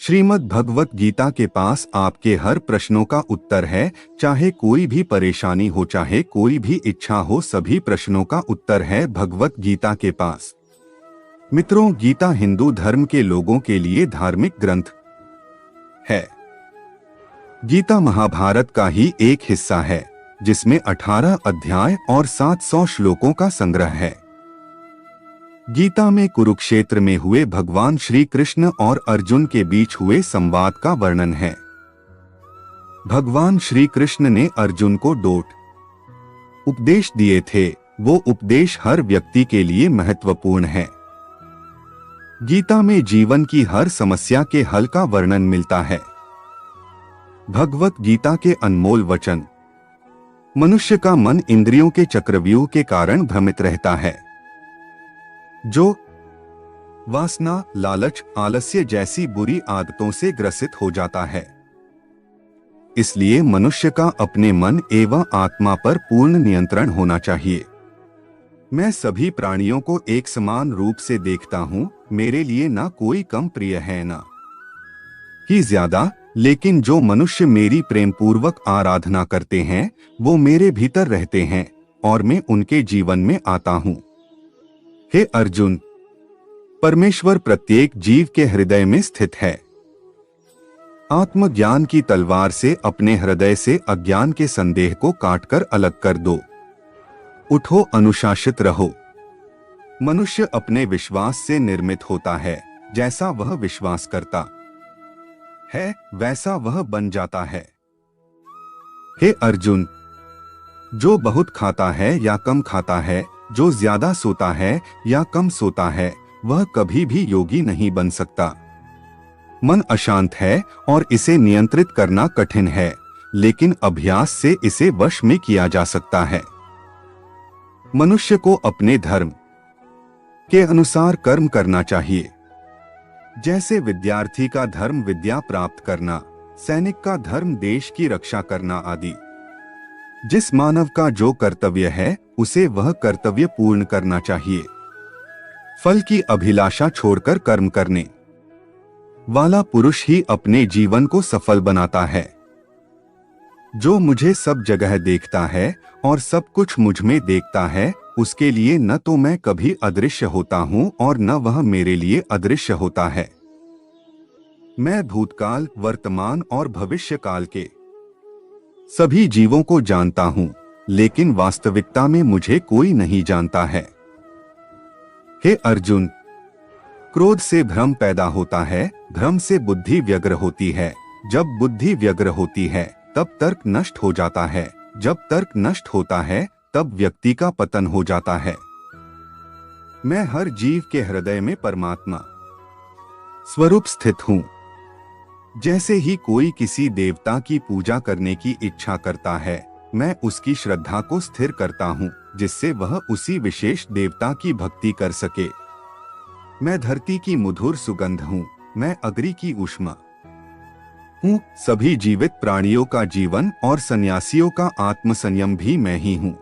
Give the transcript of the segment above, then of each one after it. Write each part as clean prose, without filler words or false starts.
श्रीमद् भगवत गीता के पास आपके हर प्रश्नों का उत्तर है। चाहे कोई भी परेशानी हो, चाहे कोई भी इच्छा हो, सभी प्रश्नों का उत्तर है भगवत गीता के पास। मित्रों, गीता हिंदू धर्म के लोगों के लिए धार्मिक ग्रंथ है। गीता महाभारत का ही एक हिस्सा है, जिसमें 18 अध्याय और 700 श्लोकों का संग्रह है। गीता में कुरुक्षेत्र में हुए भगवान श्री कृष्ण और अर्जुन के बीच हुए संवाद का वर्णन है। भगवान श्री कृष्ण ने अर्जुन को उपदेश दिए थे। वो उपदेश हर व्यक्ति के लिए महत्वपूर्ण है। गीता में जीवन की हर समस्या के हल का वर्णन मिलता है। भगवत गीता के अनमोल वचन। मनुष्य का मन इंद्रियों के चक्रव्यूह के कारण भ्रमित रहता है, जो वासना, लालच, आलस्य जैसी बुरी आदतों से ग्रसित हो जाता है। इसलिए मनुष्य का अपने मन एवं आत्मा पर पूर्ण नियंत्रण होना चाहिए। मैं सभी प्राणियों को एक समान रूप से देखता हूँ। मेरे लिए ना कोई कम प्रिय है ना ही ज्यादा, लेकिन जो मनुष्य मेरी प्रेम पूर्वक आराधना करते हैं वो मेरे भीतर रहते हैं और मैं उनके जीवन में आता हूँ। हे अर्जुन, परमेश्वर प्रत्येक जीव के हृदय में स्थित है। आत्मज्ञान की तलवार से अपने हृदय से अज्ञान के संदेह को काटकर अलग कर दो। उठो, अनुशासित रहो। मनुष्य अपने विश्वास से निर्मित होता है। जैसा वह विश्वास करता है वैसा वह बन जाता है। हे अर्जुन, जो बहुत खाता है या कम खाता है, जो ज्यादा सोता है या कम सोता है, वह कभी भी योगी नहीं बन सकता। मन अशांत है और इसे नियंत्रित करना कठिन है, लेकिन अभ्यास से इसे वश में किया जा सकता है। मनुष्य को अपने धर्म के अनुसार कर्म करना चाहिए। जैसे विद्यार्थी का धर्म विद्या प्राप्त करना, सैनिक का धर्म देश की रक्षा करना आदि। जिस मानव का जो कर्तव्य है उसे वह कर्तव्य पूर्ण करना चाहिए। फल की अभिलाषा छोड़कर कर्म करने वाला पुरुष ही अपने जीवन को सफल बनाता है। जो मुझे सब जगह देखता है और सब कुछ मुझ में देखता है, उसके लिए न तो मैं कभी अदृश्य होता हूँ और न वह मेरे लिए अदृश्य होता है। मैं भूतकाल, वर्तमान और भविष्य काल के सभी जीवों को जानता हूँ, लेकिन वास्तविकता में मुझे कोई नहीं जानता है। हे अर्जुन, क्रोध से भ्रम पैदा होता है, भ्रम से बुद्धि व्यग्र होती है। जब बुद्धि व्यग्र होती है तब तर्क नष्ट हो जाता है। जब तर्क नष्ट होता है तब व्यक्ति का पतन हो जाता है। मैं हर जीव के हृदय में परमात्मा स्वरूप स्थित हूँ। जैसे ही कोई किसी देवता की पूजा करने की इच्छा करता है, मैं उसकी श्रद्धा को स्थिर करता हूँ, जिससे वह उसी विशेष देवता की भक्ति कर सके। मैं धरती की मधुर सुगंध हूँ, मैं अग्नि की ऊष्मा हूँ। सभी जीवित प्राणियों का जीवन और सन्यासियों का आत्मसंयम भी मैं ही हूँ।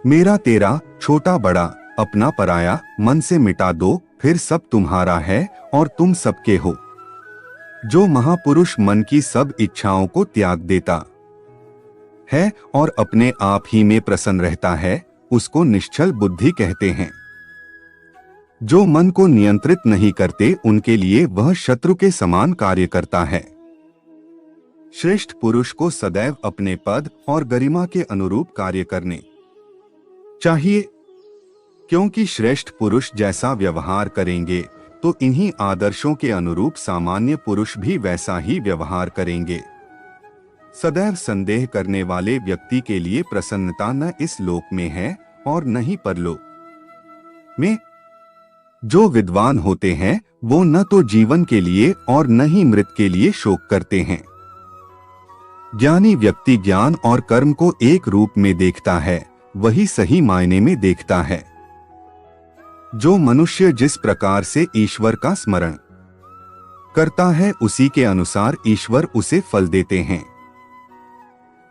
मेरा तेरा, छोटा बड़ा, अपना पराया, मन से मिटा दो, फिर सब तुम्हारा है और तुम सबके हो। जो महापुरुष मन की सब इच्छाओं को त्याग देता है और अपने आप ही में प्रसन्न रहता है, उसको निश्चल बुद्धि कहते हैं। जो मन को नियंत्रित नहीं करते, उनके लिए वह शत्रु के समान कार्य करता है। श्रेष्ठ पुरुष को सदैव अपने पद और गरिमा के अनुरूप कार्य करने चाहिए, क्योंकि श्रेष्ठ पुरुष जैसा व्यवहार करेंगे तो इन्हीं आदर्शों के अनुरूप सामान्य पुरुष भी वैसा ही व्यवहार करेंगे। सदैव संदेह करने वाले व्यक्ति के लिए प्रसन्नता न इस लोक में है और न ही परलोक में। जो विद्वान होते हैं वो न तो जीवन के लिए और न ही मृत के लिए शोक करते हैं। ज्ञानी व्यक्ति ज्ञान और कर्म को एक रूप में देखता है, वही सही मायने में देखता है। जो मनुष्य जिस प्रकार से ईश्वर का स्मरण करता है, उसी के अनुसार ईश्वर उसे फल देते हैं।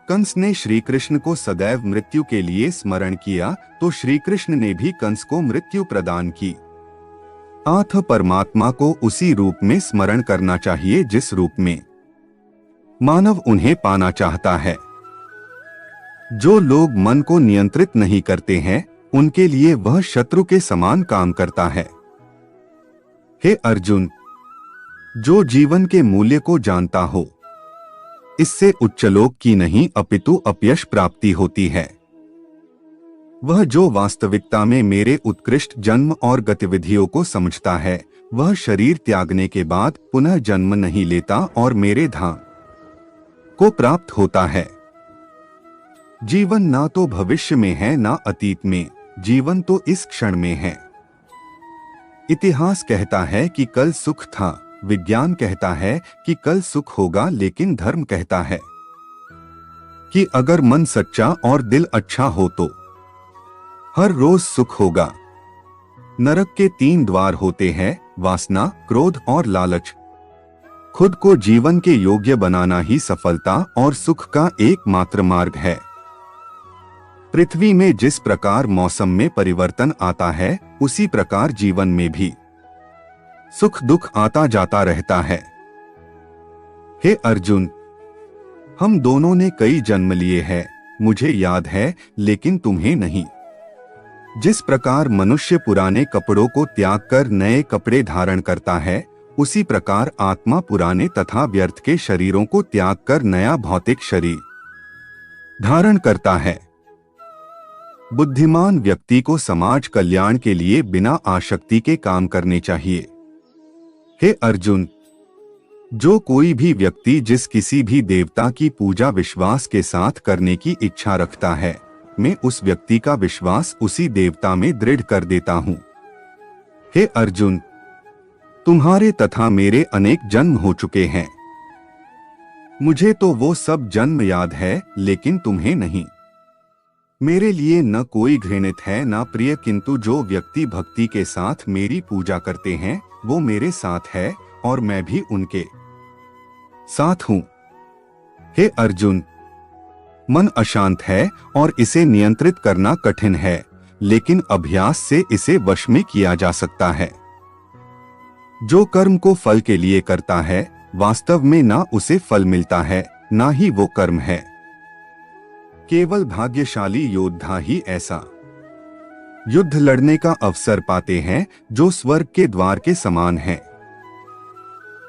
कंस ने श्री कृष्ण को सदैव मृत्यु के लिए स्मरण किया तो श्री कृष्ण ने भी कंस को मृत्यु प्रदान की। अथ परमात्मा को उसी रूप में स्मरण करना चाहिए जिस रूप में मानव उन्हें पाना चाहता है। जो लोग मन को नियंत्रित नहीं करते हैं, उनके लिए वह शत्रु के समान काम करता है। हे अर्जुन, जो जीवन के मूल्य को जानता हो, इससे उच्चलोक की नहीं अपितु अपयश प्राप्ति होती है। वह जो वास्तविकता में मेरे उत्कृष्ट जन्म और गतिविधियों को समझता है, वह शरीर त्यागने के बाद पुनः जन्म नहीं लेता और मेरे धाम को प्राप्त होता है। जीवन ना तो भविष्य में है ना अतीत में, जीवन तो इस क्षण में है। इतिहास कहता है कि कल सुख था, विज्ञान कहता है कि कल सुख होगा, लेकिन धर्म कहता है कि अगर मन सच्चा और दिल अच्छा हो तो हर रोज सुख होगा। नरक के 3 द्वार होते हैं, वासना, क्रोध और लालच। खुद को जीवन के योग्य बनाना ही सफलता और सुख का एकमात्र मार्ग है। पृथ्वी में जिस प्रकार मौसम में परिवर्तन आता है, उसी प्रकार जीवन में भी सुख दुख आता जाता रहता है। हे अर्जुन, हम दोनों ने कई जन्म लिए हैं, मुझे याद है, लेकिन तुम्हें नहीं। जिस प्रकार मनुष्य पुराने कपड़ों को त्याग कर नए कपड़े धारण करता है, उसी प्रकार आत्मा पुराने तथा व्यर्थ के शरीरों को त्याग कर नया भौतिक शरीर धारण करता है। बुद्धिमान व्यक्ति को समाज कल्याण के लिए बिना आसक्ति के काम करने चाहिए। हे अर्जुन, जो कोई भी व्यक्ति जिस किसी भी देवता की पूजा विश्वास के साथ करने की इच्छा रखता है, मैं उस व्यक्ति का विश्वास उसी देवता में दृढ़ कर देता हूं। हे अर्जुन, तुम्हारे तथा मेरे अनेक जन्म हो चुके हैं। मुझे तो वो सब जन्म याद है, लेकिन तुम्हें नहीं। मेरे लिए न कोई घृणित है न प्रिय, किंतु जो व्यक्ति भक्ति के साथ मेरी पूजा करते हैं, वो मेरे साथ है और मैं भी उनके साथ हूं। हे अर्जुन, मन अशांत है और इसे नियंत्रित करना कठिन है, लेकिन अभ्यास से इसे वश में किया जा सकता है। जो कर्म को फल के लिए करता है, वास्तव में ना उसे फल मिलता है, ना ही वो कर्म है। केवल भाग्यशाली योद्धा ही ऐसा युद्ध लड़ने का अवसर पाते हैं जो स्वर्ग के द्वार के समान है।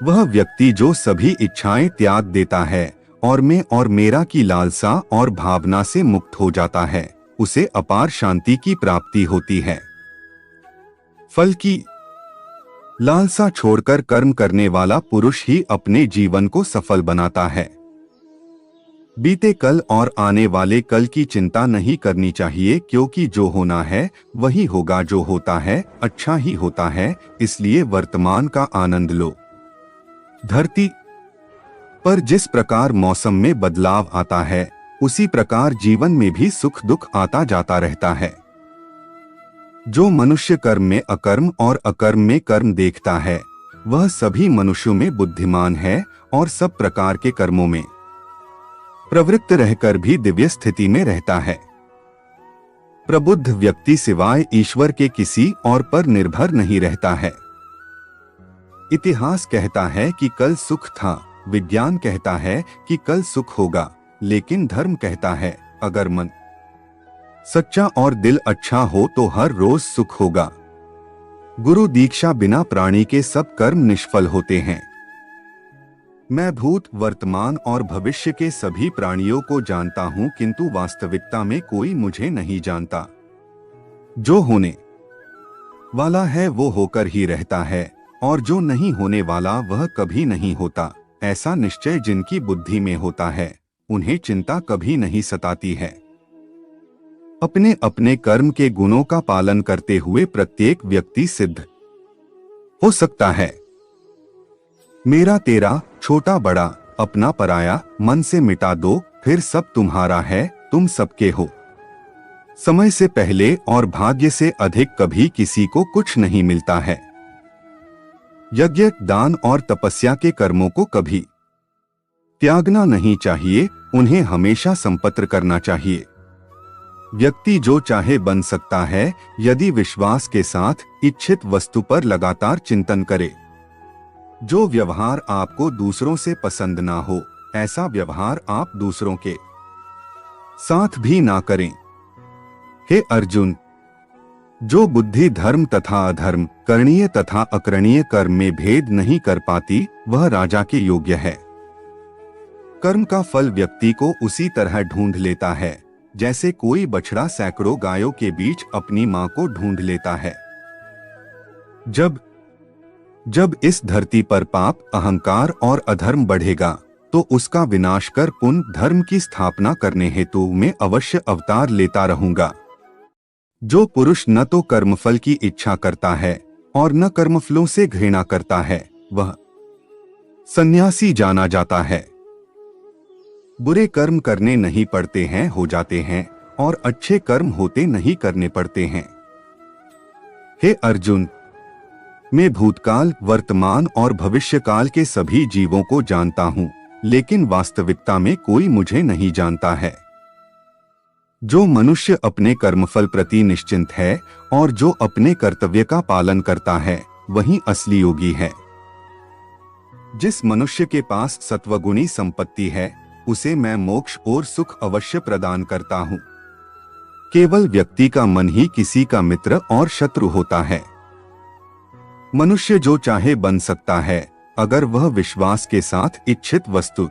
वह व्यक्ति जो सभी इच्छाएं त्याग देता है और मैं और मेरा की लालसा और भावना से मुक्त हो जाता है, उसे अपार शांति की प्राप्ति होती है। फल की लालसा छोड़कर कर्म करने वाला पुरुष ही अपने जीवन को सफल बनाता है। बीते कल और आने वाले कल की चिंता नहीं करनी चाहिए, क्योंकि जो होना है वही होगा। जो होता है अच्छा ही होता है, इसलिए वर्तमान का आनंद लो। धरती पर जिस प्रकार मौसम में बदलाव आता है, उसी प्रकार जीवन में भी सुख दुख आता जाता रहता है। जो मनुष्य कर्म में अकर्म और अकर्म में कर्म देखता है, वह सभी मनुष्यों में बुद्धिमान है और सब प्रकार के कर्मों में प्रवृत्त रहकर भी दिव्य स्थिति में रहता है। प्रबुद्ध व्यक्ति सिवाय ईश्वर के किसी और पर निर्भर नहीं रहता है। इतिहास कहता है कि कल सुख था, विज्ञान कहता है कि कल सुख होगा, लेकिन धर्म कहता है अगर मन सच्चा और दिल अच्छा हो तो हर रोज सुख होगा। गुरु दीक्षा बिना प्राणी के सब कर्म निष्फल होते हैं। मैं भूत, वर्तमान और भविष्य के सभी प्राणियों को जानता हूं, किंतु वास्तविकता में कोई मुझे नहीं जानता। जो होने वाला है वो होकर ही रहता है, और जो नहीं होने वाला वह कभी नहीं होता। ऐसा निश्चय जिनकी बुद्धि में होता है, उन्हें चिंता कभी नहीं सताती है। अपने अपने कर्म के गुणों का पालन करते हुए प्रत्येक व्यक्ति सिद्ध हो सकता है। मेरा तेरा, छोटा बड़ा, अपना पराया, मन से मिटा दो, फिर सब तुम्हारा है, तुम सबके हो। समय से पहले और भाग्य से अधिक कभी किसी को कुछ नहीं मिलता है। यज्ञ, दान और तपस्या के कर्मों को कभी त्यागना नहीं चाहिए, उन्हें हमेशा संपत्र करना चाहिए। व्यक्ति जो चाहे बन सकता है यदि विश्वास के साथ इच्छित वस्तु पर लगातार चिंतन करे। जो व्यवहार आपको दूसरों से पसंद ना हो, ऐसा व्यवहार आप दूसरों के साथ भी ना करें। हे अर्जुन, जो बुद्धि धर्म तथा अधर्म, करणीय तथा अकरणीय कर्म में भेद नहीं कर पाती, वह राजा के योग्य है। कर्म का फल व्यक्ति को उसी तरह ढूंढ लेता है जैसे कोई बछड़ा सैकड़ों गायों के बीच अपनी मां को ढूंढ लेता है। जब इस धरती पर पाप, अहंकार और अधर्म बढ़ेगा तो उसका विनाश कर पुण्य धर्म की स्थापना करने हेतु मैं अवश्य अवतार लेता रहूंगा। जो पुरुष न तो कर्मफल की इच्छा करता है और न कर्मफलों से घृणा करता है, वह सन्यासी जाना जाता है। बुरे कर्म करने नहीं पड़ते हैं, हो जाते हैं, और अच्छे कर्म होते नहीं करने पड़ते हैं। हे अर्जुन, मैं भूतकाल, वर्तमान और भविष्यकाल के सभी जीवों को जानता हूं, लेकिन वास्तविकता में कोई मुझे नहीं जानता है। जो मनुष्य अपने कर्मफल प्रति निश्चिंत है और जो अपने कर्तव्य का पालन करता है, वही असली योगी है। जिस मनुष्य के पास सत्वगुणी संपत्ति है, उसे मैं मोक्ष और सुख अवश्य प्रदान करता हूँ। केवल व्यक्ति का मन ही किसी का मित्र और शत्रु होता है। मनुष्य जो चाहे बन सकता है अगर वह विश्वास के साथ इच्छित वस्तु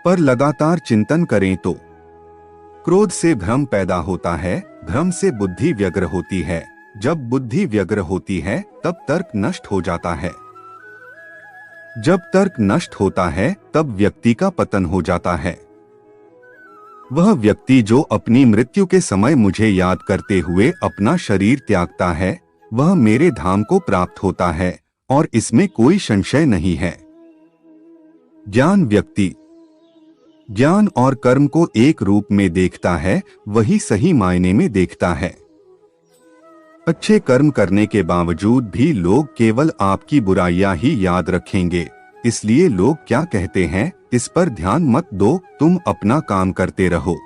पर लगातार चिंतन करें तो। क्रोध से भ्रम पैदा होता है, भ्रम से बुद्धि व्यग्र होती है, जब बुद्धि व्यग्र होती है तब तर्क नष्ट हो जाता है, जब तर्क नष्ट होता है तब व्यक्ति का पतन हो जाता है। वह व्यक्ति जो अपनी मृत्यु के समय मुझे याद करते हुए अपना शरीर त्यागता है, वह मेरे धाम को प्राप्त होता है और इसमें कोई संशय नहीं है। ज्ञान व्यक्ति ज्ञान और कर्म को एक रूप में देखता है, वही सही मायने में देखता है। अच्छे कर्म करने के बावजूद भी लोग केवल आपकी बुराइयां ही याद रखेंगे, इसलिए लोग क्या कहते हैं इस पर ध्यान मत दो, तुम अपना काम करते रहो।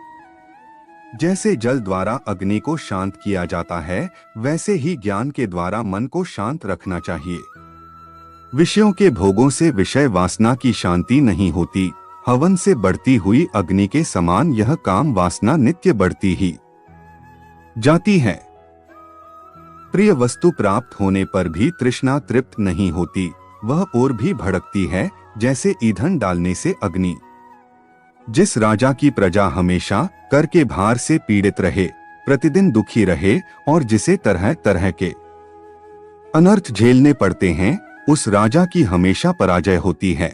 जैसे जल द्वारा अग्नि को शांत किया जाता है, वैसे ही ज्ञान के द्वारा मन को शांत रखना चाहिए। विषयों के भोगों से विषय वासना की शांति नहीं होती, हवन से बढ़ती हुई अग्नि के समान यह काम वासना नित्य बढ़ती ही जाती है। प्रिय वस्तु प्राप्त होने पर भी तृष्णा तृप्त नहीं होती, वह और भी भड़कती है जैसे ईंधन डालने से अग्नि। जिस राजा की प्रजा हमेशा कर के भार से पीड़ित रहे, प्रतिदिन दुखी रहे और जिसे तरह तरह के अनर्थ झेलने पड़ते हैं, उस राजा की हमेशा पराजय होती है।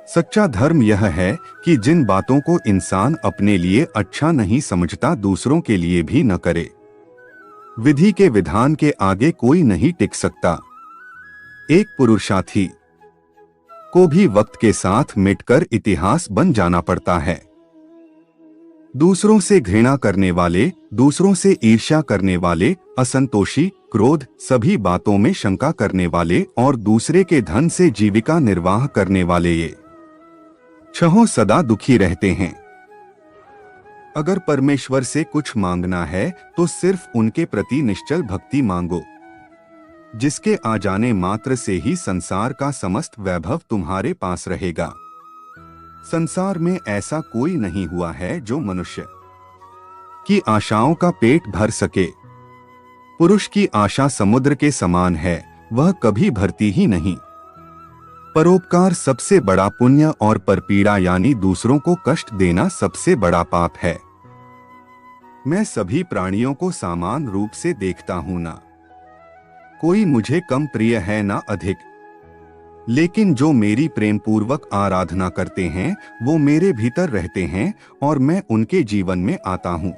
सच्चा धर्म यह है कि जिन बातों को इंसान अपने लिए अच्छा नहीं समझता, दूसरों के लिए भी न करे। विधि के विधान के आगे कोई नहीं टिक सकता। एक पुरुषार्थी को भी वक्त के साथ मिटकर इतिहास बन जाना पड़ता है। दूसरों से घृणा करने वाले, दूसरों से ईर्ष्या करने वाले, असंतोषी, क्रोध, सभी बातों में शंका करने वाले और दूसरे के धन से जीविका निर्वाह करने वाले ये छहों सदा दुखी रहते हैं। अगर परमेश्वर से कुछ मांगना है तो सिर्फ उनके प्रति निश्चल भक्ति मांगो, जिसके आ जाने मात्र से ही संसार का समस्त वैभव तुम्हारे पास रहेगा। संसार में ऐसा कोई नहीं हुआ है जो मनुष्य की आशाओं का पेट भर सके। पुरुष की आशा समुद्र के समान है, वह कभी भरती ही नहीं। परोपकार सबसे बड़ा पुण्य और परपीड़ा यानी दूसरों को कष्ट देना सबसे बड़ा पाप है। मैं सभी प्राणियों को समान रूप से देखता हूं, ना कोई मुझे कम प्रिय है ना अधिक, लेकिन जो मेरी प्रेम पूर्वक आराधना करते हैं वो मेरे भीतर रहते हैं और मैं उनके जीवन में आता हूं।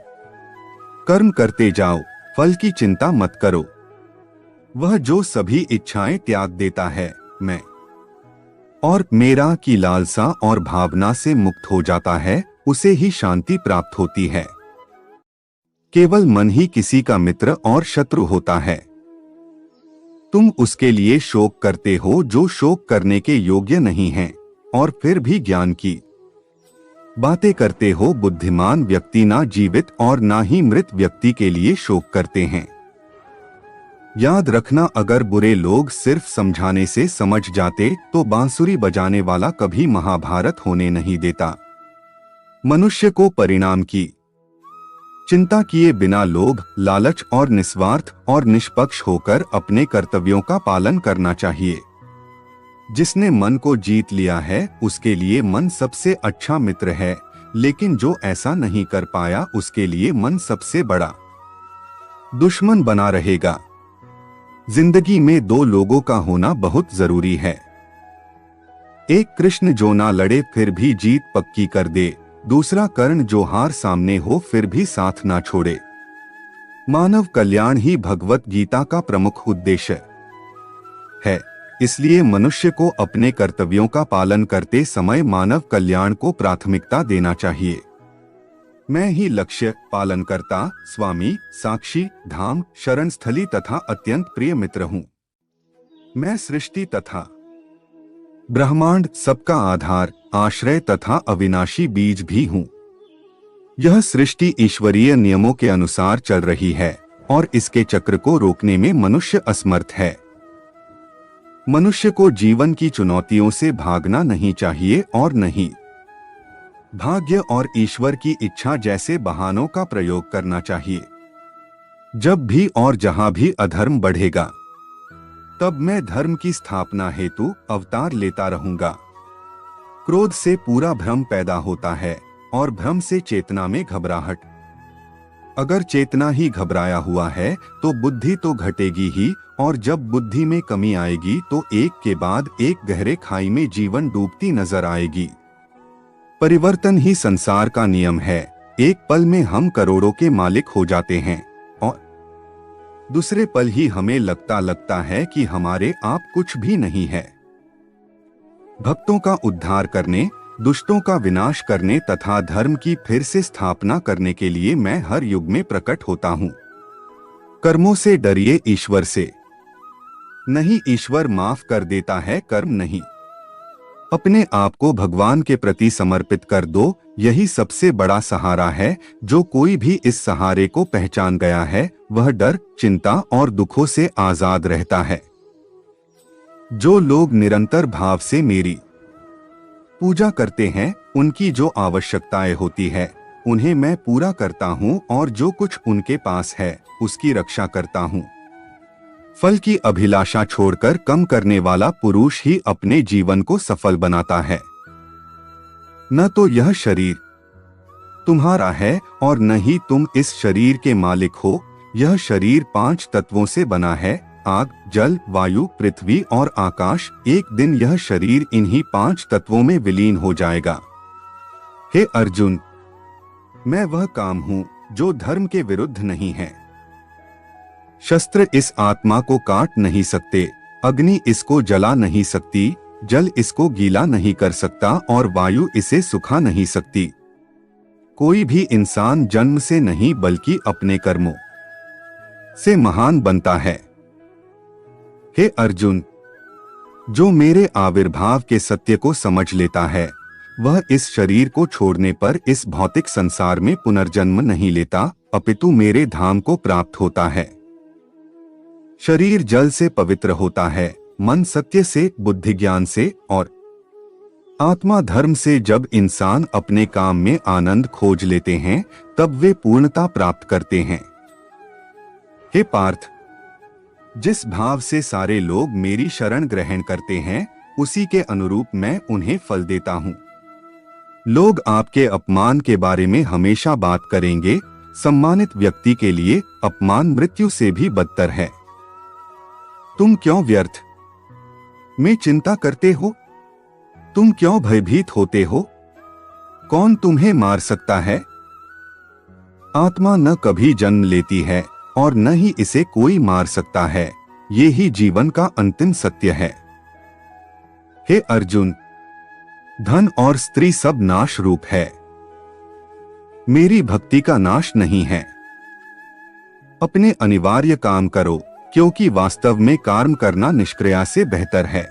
कर्म करते जाओ, फल की चिंता मत करो। वह जो सभी इच्छाएं त्याग देता है, मैं और मेरा की लालसा और भावना से मुक्त हो जाता है, उसे ही शांति प्राप्त होती है। केवल मन ही किसी का मित्र और शत्रु होता है। तुम उसके लिए शोक करते हो जो शोक करने के योग्य नहीं है, और फिर भी ज्ञान की बातें करते हो बुद्धिमान व्यक्ति ना जीवित और ना ही मृत व्यक्ति के लिए शोक करते हैं। याद रखना, अगर बुरे लोग सिर्फ समझाने से समझ जाते तो बांसुरी बजाने वाला कभी महाभारत होने नहीं देता। मनुष्य को परिणाम की चिंता किए बिना लोभ, लालच और निस्वार्थ और निष्पक्ष होकर अपने कर्तव्यों का पालन करना चाहिए। जिसने मन को जीत लिया है उसके लिए मन सबसे अच्छा मित्र है, लेकिन जो ऐसा नहीं कर पाया उसके लिए मन सबसे बड़ा दुश्मन बना रहेगा। जिंदगी में दो लोगों का होना बहुत जरूरी है। एक कृष्ण जो ना लड़े फिर भी जीत पक्की कर दे, दूसरा कर्ण जो हार सामने हो फिर भी साथ ना छोड़े। मानव कल्याण ही भगवत गीता का प्रमुख उद्देश्य है। इसलिए मनुष्य को अपने कर्तव्यों का पालन करते समय मानव कल्याण को प्राथमिकता देना चाहिए। मैं ही लक्ष्य, पालनकर्ता, स्वामी, साक्षी, धाम, शरण स्थली तथा अत्यंत प्रिय मित्र हूँ। मैं सृष्टि तथा ब्रह्मांड, सबका आधार, आश्रय तथा अविनाशी बीज भी हूँ। यह सृष्टि ईश्वरीय नियमों के अनुसार चल रही है और इसके चक्र को रोकने में मनुष्य असमर्थ है। मनुष्य को जीवन की चुनौतियों से भागना नहीं चाहिए और नहीं भाग्य और ईश्वर की इच्छा जैसे बहानों का प्रयोग करना चाहिए। जब भी और जहां भी अधर्म बढ़ेगा तब मैं धर्म की स्थापना हेतु अवतार लेता रहूंगा। क्रोध से पूरा भ्रम पैदा होता है और भ्रम से चेतना में घबराहट। अगर चेतना ही घबराया हुआ है तो बुद्धि तो घटेगी ही, और जब बुद्धि में कमी आएगी तो एक के बाद एक गहरे खाई में जीवन डूबती नजर आएगी। परिवर्तन ही संसार का नियम है। एक पल में हम करोड़ों के मालिक हो जाते हैं और दूसरे पल ही हमें लगता है कि हमारे आप कुछ भी नहीं है। भक्तों का उद्धार करने, दुष्टों का विनाश करने तथा धर्म की फिर से स्थापना करने के लिए मैं हर युग में प्रकट होता हूँ। कर्मों से डरिए, ईश्वर से नहीं। ईश्वर माफ कर देता है, कर्म नहीं। अपने आप को भगवान के प्रति समर्पित कर दो, यही सबसे बड़ा सहारा है। जो कोई भी इस सहारे को पहचान गया है वह डर, चिंता और दुखों से आजाद रहता है। जो लोग निरंतर भाव से मेरी पूजा करते हैं, उनकी जो आवश्यकताएं होती है उन्हें मैं पूरा करता हूँ और जो कुछ उनके पास है उसकी रक्षा करता हूँ। फल की अभिलाषा छोड़कर काम करने वाला पुरुष ही अपने जीवन को सफल बनाता है। न तो यह शरीर तुम्हारा है और न ही तुम इस शरीर के मालिक हो। यह शरीर 5 तत्वों से बना है, आग, जल, वायु, पृथ्वी और आकाश। एक दिन यह शरीर इन्हीं 5 तत्वों में विलीन हो जाएगा। हे अर्जुन, मैं वह काम हूँ जो धर्म के विरुद्ध नहीं है। शस्त्र इस आत्मा को काट नहीं सकते, अग्नि इसको जला नहीं सकती, जल इसको गीला नहीं कर सकता और वायु इसे सुखा नहीं सकती। कोई भी इंसान जन्म से नहीं बल्कि अपने कर्मों से महान बनता है। हे अर्जुन, जो मेरे आविर्भाव के सत्य को समझ लेता है वह इस शरीर को छोड़ने पर इस भौतिक संसार में पुनर्जन्म नहीं लेता, अपितु मेरे धाम को प्राप्त होता है। शरीर जल से पवित्र होता है, मन सत्य से, बुद्धि ज्ञान से और आत्मा धर्म से। जब इंसान अपने काम में आनंद खोज लेते हैं तब वे पूर्णता प्राप्त करते हैं। हे पार्थ, जिस भाव से सारे लोग मेरी शरण ग्रहण करते हैं उसी के अनुरूप मैं उन्हें फल देता हूँ। लोग आपके अपमान के बारे में हमेशा बात करेंगे। सम्मानित व्यक्ति के लिए अपमान मृत्यु से भी बदतर है। तुम क्यों व्यर्थ में चिंता करते हो? तुम क्यों भयभीत होते हो? कौन तुम्हें मार सकता है? आत्मा न कभी जन्म लेती है और न ही इसे कोई मार सकता है। ये ही जीवन का अंतिम सत्य है। हे अर्जुन, धन और स्त्री सब नाश रूप है, मेरी भक्ति का नाश नहीं है। अपने अनिवार्य काम करो, क्योंकि वास्तव में कर्म करना निष्क्रिया से बेहतर है।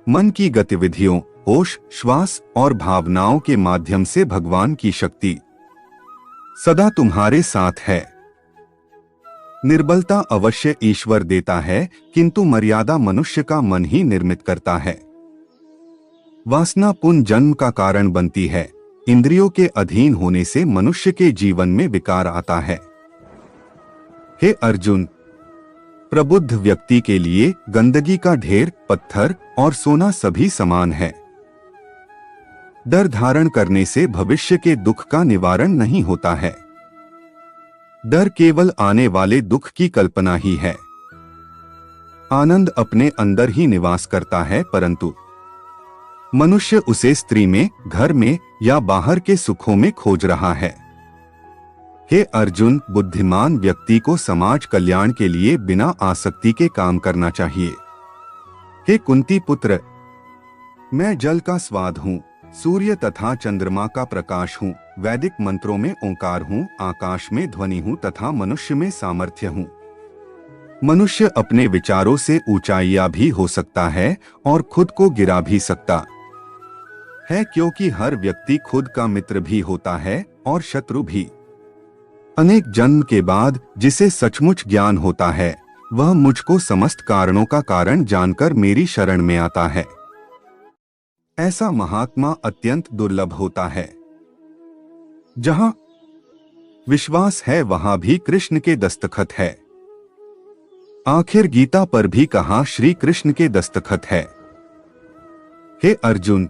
मन की गतिविधियों होश, श्वास और भावनाओं के माध्यम से भगवान की शक्ति सदा तुम्हारे साथ है। निर्बलता अवश्य ईश्वर देता है, किंतु मर्यादा मनुष्य का मन ही निर्मित करता है। वासना पुनर्जन्म का कारण बनती है। इंद्रियों के अधीन होने से मनुष्य के जीवन में विकार आता है। हे अर्जुन, प्रबुद्ध व्यक्ति के लिए गंदगी का ढेर, पत्थर और सोना सभी समान है। डर धारण करने से भविष्य के दुख का निवारण नहीं होता है। डर केवल आने वाले दुख की कल्पना ही है। आनंद अपने अंदर ही निवास करता है, परंतु मनुष्य उसे स्त्री में, घर में या बाहर के सुखों में खोज रहा है। हे अर्जुन, बुद्धिमान व्यक्ति को समाज कल्याण के लिए बिना आसक्ति के काम करना चाहिए। हे कुंती पुत्र, मैं जल का स्वाद हूँ, सूर्य तथा चंद्रमा का प्रकाश हूँ, वैदिक मंत्रों में ओंकार हूँ, आकाश में ध्वनि हूँ तथा मनुष्य में सामर्थ्य हूँ। मनुष्य अपने विचारों से ऊंचाइयां भी हो सकता है और खुद को गिरा भी सकता है, क्योंकि हर व्यक्ति खुद का मित्र भी होता है और शत्रु भी। अनेक जन्म के बाद जिसे सचमुच ज्ञान होता है, वह मुझको समस्त कारणों का कारण जानकर मेरी शरण में आता है। ऐसा महात्मा अत्यंत दुर्लभ होता है। जहां विश्वास है वहां भी कृष्ण के दस्तखत है। आखिर गीता पर भी कहा श्री कृष्ण के दस्तखत है। हे अर्जुन,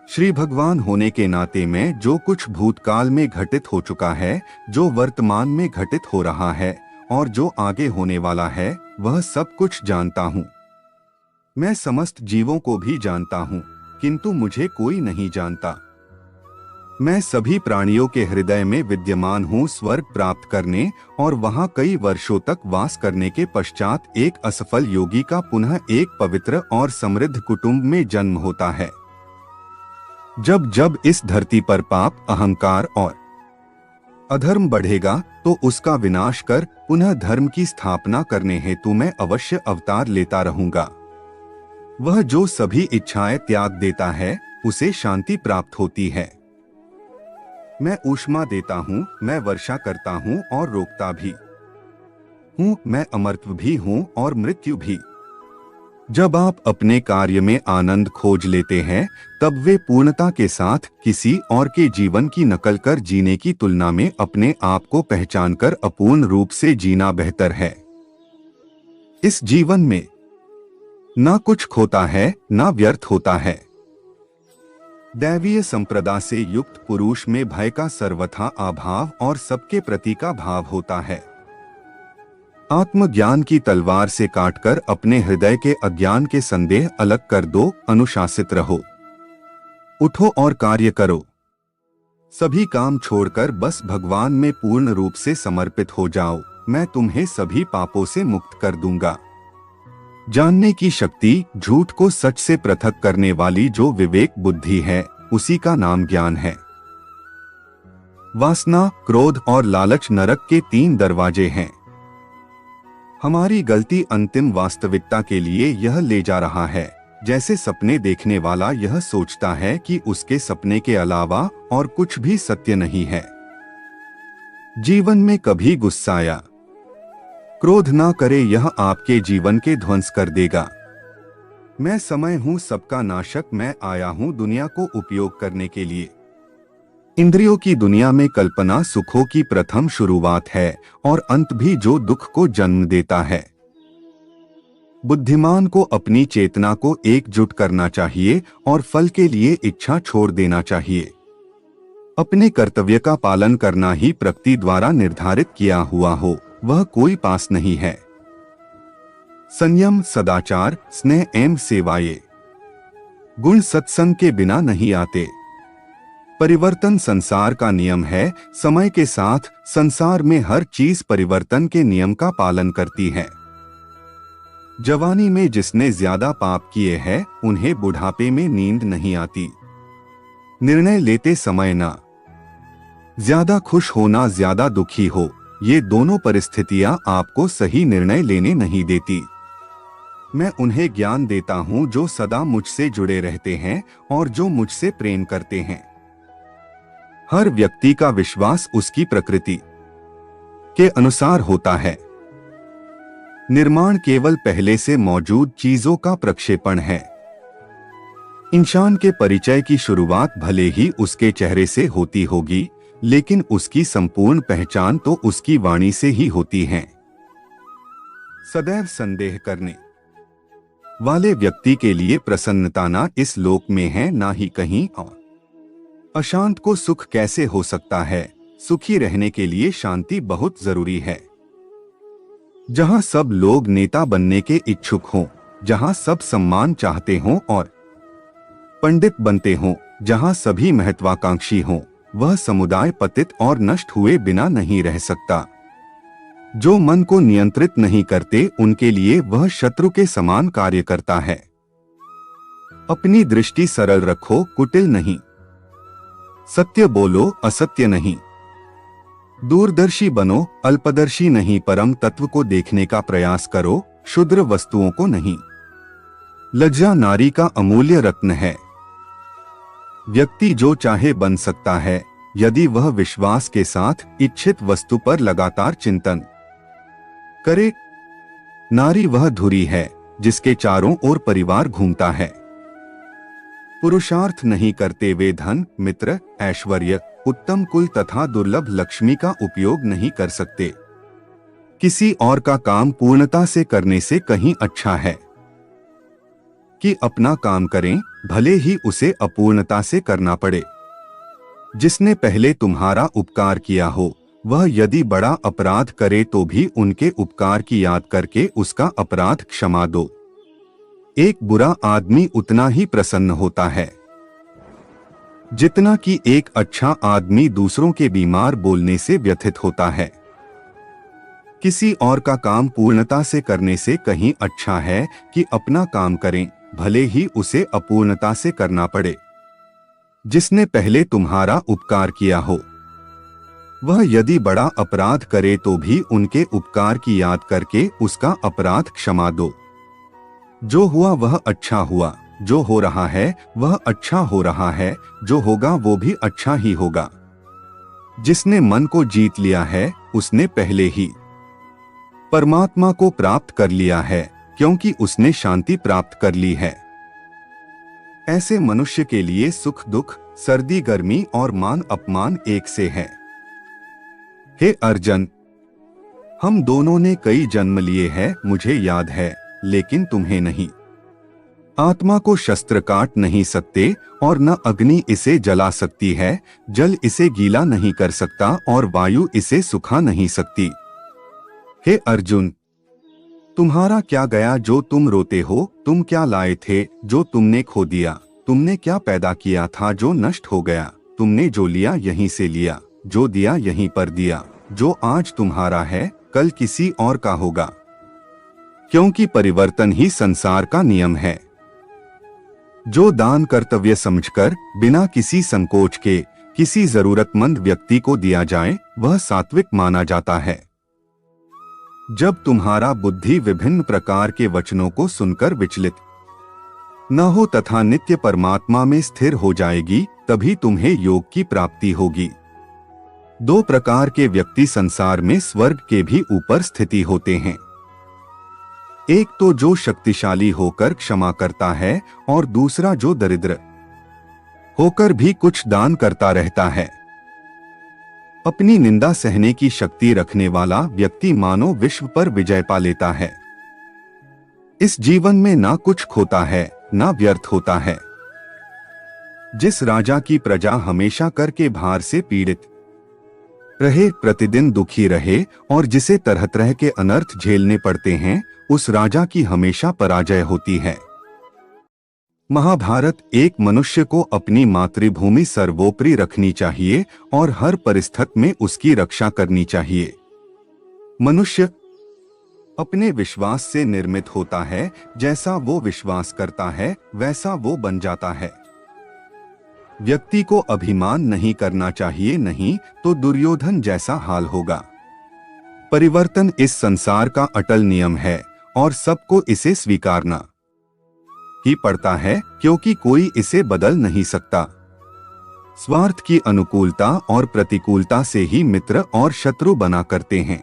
श्री भगवान होने के नाते मैं जो कुछ भूतकाल में घटित हो चुका है, जो वर्तमान में घटित हो रहा है और जो आगे होने वाला है, वह सब कुछ जानता हूँ। मैं समस्त जीवों को भी जानता हूँ, किंतु मुझे कोई नहीं जानता। मैं सभी प्राणियों के हृदय में विद्यमान हूँ। स्वर्ग प्राप्त करने और वहां कई वर्षों तक वास करने के पश्चात एक असफल योगी का पुनः एक पवित्र और समृद्ध कुटुंब में जन्म होता है। जब जब इस धरती पर पाप, अहंकार और अधर्म बढ़ेगा तो उसका विनाश कर पुनः धर्म की स्थापना करने हेतु मैं अवश्य अवतार लेता रहूंगा। वह जो सभी इच्छाएं त्याग देता है, उसे शांति प्राप्त होती है। मैं ऊष्मा देता हूँ, मैं वर्षा करता हूँ और रोकता भी हूँ, मैं अमरत्व भी हूँ और मृत्यु भी। जब आप अपने कार्य में आनंद खोज लेते हैं, तब वे पूर्णता के साथ किसी और के जीवन की नकल कर जीने की तुलना में अपने आप को पहचानकर अपूर्ण रूप से जीना बेहतर है। इस जीवन में ना कुछ खोता है, ना व्यर्थ होता है। दैवीय संप्रदा से युक्त पुरुष में भय का सर्वथा अभाव और सबके प्रति का भाव होता है। आत्मज्ञान की तलवार से काटकर अपने हृदय के अज्ञान के संदेह अलग कर दो। अनुशासित रहो, उठो और कार्य करो। सभी काम छोड़कर बस भगवान में पूर्ण रूप से समर्पित हो जाओ। मैं तुम्हें सभी पापों से मुक्त कर दूंगा। जानने की शक्ति, झूठ को सच से पृथक करने वाली जो विवेक बुद्धि है, उसी का नाम ज्ञान है। वासना, क्रोध और लालच नरक के 3 दरवाजे हैं। हमारी गलती अंतिम वास्तविकता के लिए यह ले जा रहा है। जैसे सपने देखने वाला यह सोचता है कि उसके सपने के अलावा और कुछ भी सत्य नहीं है। जीवन में कभी गुस्सा या क्रोध ना करे, यह आपके जीवन के ध्वंस कर देगा। मैं समय हूं सबका नाशक, मैं आया हूं दुनिया को उपयोग करने के लिए। इंद्रियों की दुनिया में कल्पना सुखों की प्रथम शुरुआत है और अंत भी जो दुख को जन्म देता है। बुद्धिमान को अपनी चेतना को एकजुट करना चाहिए और फल के लिए इच्छा छोड़ देना चाहिए। अपने कर्तव्य का पालन करना ही प्रकृति द्वारा निर्धारित किया हुआ हो, वह कोई पास नहीं है। संयम, सदाचार, स्नेह एवं सेवाएं गुण सत्संग के बिना नहीं आते। परिवर्तन संसार का नियम है। समय के साथ संसार में हर चीज परिवर्तन के नियम का पालन करती है। जवानी में जिसने ज्यादा पाप किए हैं, उन्हें बुढ़ापे में नींद नहीं आती। निर्णय लेते समय ना ज्यादा खुश हो ना ज्यादा दुखी हो, ये दोनों परिस्थितियां आपको सही निर्णय लेने नहीं देती। मैं उन्हें ज्ञान देता हूँ जो सदा मुझसे जुड़े रहते हैं और जो मुझसे प्रेम करते हैं। हर व्यक्ति का विश्वास उसकी प्रकृति के अनुसार होता है। निर्माण केवल पहले से मौजूद चीजों का प्रक्षेपण है। इंसान के परिचय की शुरुआत भले ही उसके चेहरे से होती होगी, लेकिन उसकी संपूर्ण पहचान तो उसकी वाणी से ही होती है। सदैव संदेह करने वाले व्यक्ति के लिए प्रसन्नता ना इस लोक में है ना ही कहीं और। अशांत को सुख कैसे हो सकता है? सुखी रहने के लिए शांति बहुत जरूरी है। जहां सब लोग नेता बनने के इच्छुक हों, जहां सब सम्मान चाहते हों और पंडित बनते हों, जहां सभी महत्वाकांक्षी हों, वह समुदाय पतित और नष्ट हुए बिना नहीं रह सकता। जो मन को नियंत्रित नहीं करते, उनके लिए वह शत्रु के समान कार्य करता है। अपनी दृष्टि सरल रखो, कुटिल नहीं। सत्य बोलो, असत्य नहीं। दूरदर्शी बनो, अल्पदर्शी नहीं। परम तत्व को देखने का प्रयास करो, क्षुद्र वस्तुओं को नहीं। लज्जा नारी का अमूल्य रत्न है। व्यक्ति जो चाहे बन सकता है, यदि वह विश्वास के साथ इच्छित वस्तु पर लगातार चिंतन करे। नारी वह धुरी है जिसके चारों ओर परिवार घूमता है। पुरुषार्थ नहीं करते वे धन, मित्र, ऐश्वर्य, उत्तम कुल तथा दुर्लभ लक्ष्मी का उपयोग नहीं कर सकते। किसी और का काम पूर्णता से करने से कहीं अच्छा है कि अपना काम करें, भले ही उसे अपूर्णता से करना पड़े। जिसने पहले तुम्हारा उपकार किया हो, वह यदि बड़ा अपराध करे तो भी उनके उपकार की याद करके उसका अपराध क्षमा दो। एक बुरा आदमी उतना ही प्रसन्न होता है जितना कि एक अच्छा आदमी दूसरों के बीमार बोलने से व्यथित होता है। किसी और का काम पूर्णता से करने से कहीं अच्छा है कि अपना काम करें, भले ही उसे अपूर्णता से करना पड़े। जिसने पहले तुम्हारा उपकार किया हो, वह यदि बड़ा अपराध करे तो भी उनके उपकार की याद करके उसका अपराध क्षमा दो। जो हुआ वह अच्छा हुआ, जो हो रहा है वह अच्छा हो रहा है, जो होगा वो भी अच्छा ही होगा। जिसने मन को जीत लिया है, उसने पहले ही परमात्मा को प्राप्त कर लिया है, क्योंकि उसने शांति प्राप्त कर ली है। ऐसे मनुष्य के लिए सुख दुख, सर्दी गर्मी और मान अपमान एक से है। हे अर्जुन, हम दोनों ने कई जन्म लिए हैं, मुझे याद है, लेकिन तुम्हें नहीं। आत्मा को शस्त्र काट नहीं सकते और न अग्नि इसे जला सकती है, जल इसे गीला नहीं कर सकता और वायु इसे सुखा नहीं सकती। हे अर्जुन, तुम्हारा क्या गया जो तुम रोते हो? तुम क्या लाए थे जो तुमने खो दिया? तुमने क्या पैदा किया था जो नष्ट हो गया? तुमने जो लिया यहीं से लिया, जो दिया यहीं पर दिया। जो आज तुम्हारा है, कल किसी और का होगा, क्योंकि परिवर्तन ही संसार का नियम है। जो दान कर्तव्य समझकर बिना किसी संकोच के किसी जरूरतमंद व्यक्ति को दिया जाए, वह सात्विक माना जाता है। जब तुम्हारा बुद्धि विभिन्न प्रकार के वचनों को सुनकर विचलित न हो तथा नित्य परमात्मा में स्थिर हो जाएगी, तभी तुम्हें योग की प्राप्ति होगी। दो प्रकार के व्यक्ति संसार में स्वर्ग के भी ऊपर स्थिति होते हैं। एक तो जो शक्तिशाली होकर क्षमा करता है और दूसरा जो दरिद्र होकर भी कुछ दान करता रहता है। अपनी निंदा सहने की शक्ति रखने वाला व्यक्ति मानो विश्व पर विजय पा लेता है। इस जीवन में ना कुछ खोता है, ना व्यर्थ होता है। जिस राजा की प्रजा हमेशा कर के भार से पीड़ित रहे, प्रतिदिन दुखी रहे और जिसे तरह तरह के अनर्थ झेलने पड़ते हैं, उस राजा की हमेशा पराजय होती है। महाभारत, एक मनुष्य को अपनी मातृभूमि सर्वोपरि रखनी चाहिए और हर परिस्थिति में उसकी रक्षा करनी चाहिए। मनुष्य अपने विश्वास से निर्मित होता है, जैसा वो विश्वास करता है वैसा वो बन जाता है। व्यक्ति को अभिमान नहीं करना चाहिए, नहीं तो दुर्योधन जैसा हाल होगा। परिवर्तन इस संसार का अटल नियम है और सबको इसे स्वीकारना ही पड़ता है, क्योंकि कोई इसे बदल नहीं सकता। स्वार्थ की अनुकूलता और प्रतिकूलता से ही मित्र और शत्रु बना करते हैं।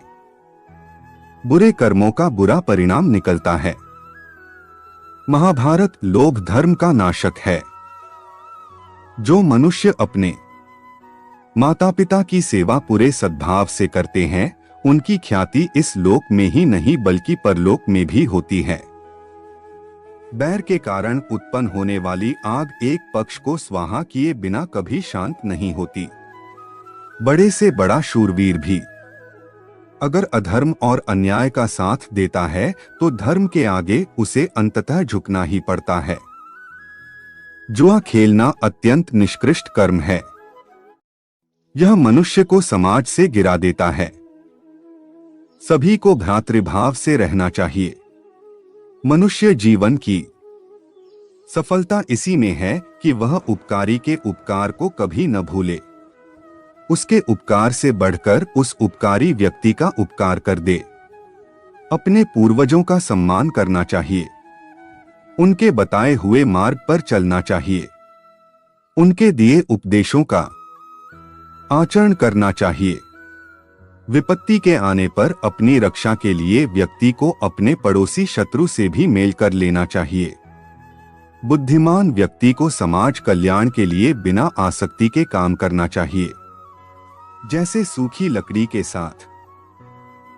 बुरे कर्मों का बुरा परिणाम निकलता है। महाभारत लोभ धर्म का नाशक है। जो मनुष्य अपने माता पिता की सेवा पूरे सद्भाव से करते हैं, उनकी ख्याति इस लोक में ही नहीं बल्कि परलोक में भी होती है। बैर के कारण उत्पन्न होने वाली आग एक पक्ष को स्वाहा किए बिना कभी शांत नहीं होती। बड़े से बड़ा शूरवीर भी अगर अधर्म और अन्याय का साथ देता है तो धर्म के आगे उसे अंततः झुकना ही पड़ता है। जुआ खेलना अत्यंत निष्कृष्ट कर्म है। यह मनुष्य को समाज से गिरा देता है। सभी को भ्रातृभाव से रहना चाहिए। मनुष्य जीवन की सफलता इसी में है कि वह उपकारी के उपकार को कभी न भूले, उसके उपकार से बढ़कर उस उपकारी व्यक्ति का उपकार कर दे। अपने पूर्वजों का सम्मान करना चाहिए, उनके बताए हुए मार्ग पर चलना चाहिए, उनके दिए उपदेशों का आचरण करना चाहिए। विपत्ति के आने पर अपनी रक्षा के लिए व्यक्ति को अपने पड़ोसी शत्रु से भी मेल कर लेना चाहिए। बुद्धिमान व्यक्ति को समाज कल्याण के लिए बिना आसक्ति के काम करना चाहिए। जैसे सूखी लकड़ी के साथ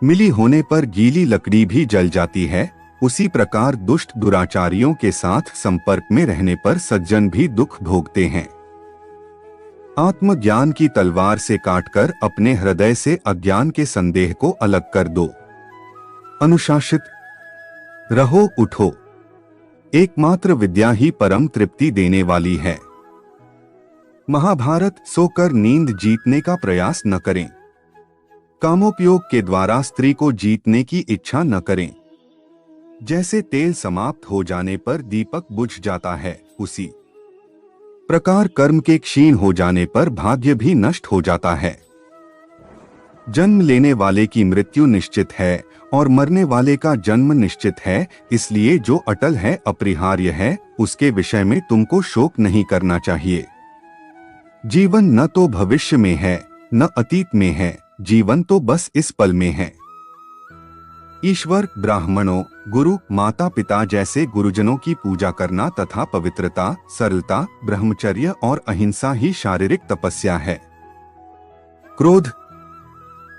मिली होने पर गीली लकड़ी भी जल जाती है, उसी प्रकार दुष्ट दुराचारियों के साथ संपर्क में रहने पर सज्जन भी दुख भोगते हैं। आत्मज्ञान की तलवार से काटकर अपने हृदय से अज्ञान के संदेह को अलग कर दो। अनुशासित रहो, उठो। एकमात्र विद्या ही परम तृप्ति देने वाली है। महाभारत सोकर नींद जीतने का प्रयास न करें। कामोपयोग के द्वारा स्त्री को जीतने की इच्छा न करें। जैसे तेल समाप्त हो जाने पर दीपक बुझ जाता है, उसी प्रकार कर्म के क्षीण हो जाने पर भाग्य भी नष्ट हो जाता है। जन्म लेने वाले की मृत्यु निश्चित है और मरने वाले का जन्म निश्चित है, इसलिए जो अटल है, अपरिहार्य है, उसके विषय में तुमको शोक नहीं करना चाहिए। जीवन न तो भविष्य में है न अतीत में है, जीवन तो बस इस पल में है। ईश्वर, ब्राह्मणों, गुरु, माता पिता जैसे गुरुजनों की पूजा करना तथा पवित्रता, सरलता, ब्रह्मचर्य और अहिंसा ही शारीरिक तपस्या है। क्रोध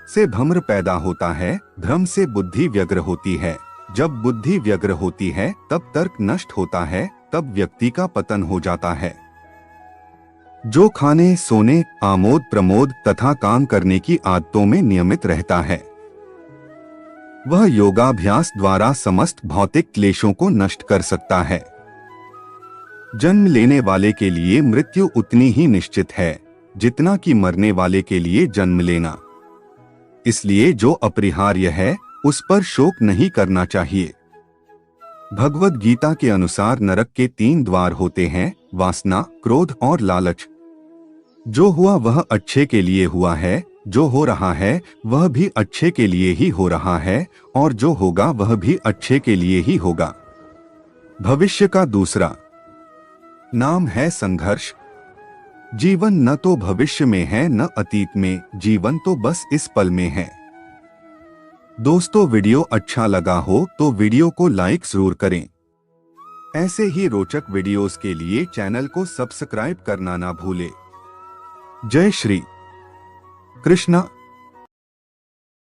से भ्रम पैदा होता है, भ्रम से बुद्धि व्यग्र होती है, जब बुद्धि व्यग्र होती है तब तर्क नष्ट होता है, तब व्यक्ति का पतन हो जाता है। जो खाने, सोने, आमोद प्रमोद तथा काम करने की आदतों में नियमित रहता है, वह योगाभ्यास द्वारा समस्त भौतिक क्लेशों को नष्ट कर सकता है। जन्म लेने वाले के लिए मृत्यु उतनी ही निश्चित है जितना कि मरने वाले के लिए जन्म लेना। इसलिए जो अपरिहार्य है उस पर शोक नहीं करना चाहिए। भगवद गीता के अनुसार नरक के 3 द्वार होते हैं, वासना, क्रोध और लालच। जो हुआ वह अच्छे के लिए हुआ है, जो हो रहा है वह भी अच्छे के लिए ही हो रहा है, और जो होगा वह भी अच्छे के लिए ही होगा। भविष्य का दूसरा नाम है संघर्ष। जीवन न तो भविष्य में है न अतीत में, जीवन तो बस इस पल में है। दोस्तों, वीडियो अच्छा लगा हो तो वीडियो को लाइक जरूर करें। ऐसे ही रोचक वीडियोस के लिए चैनल को सब्सक्राइब करना ना भूलें। जय श्री कृष्णा।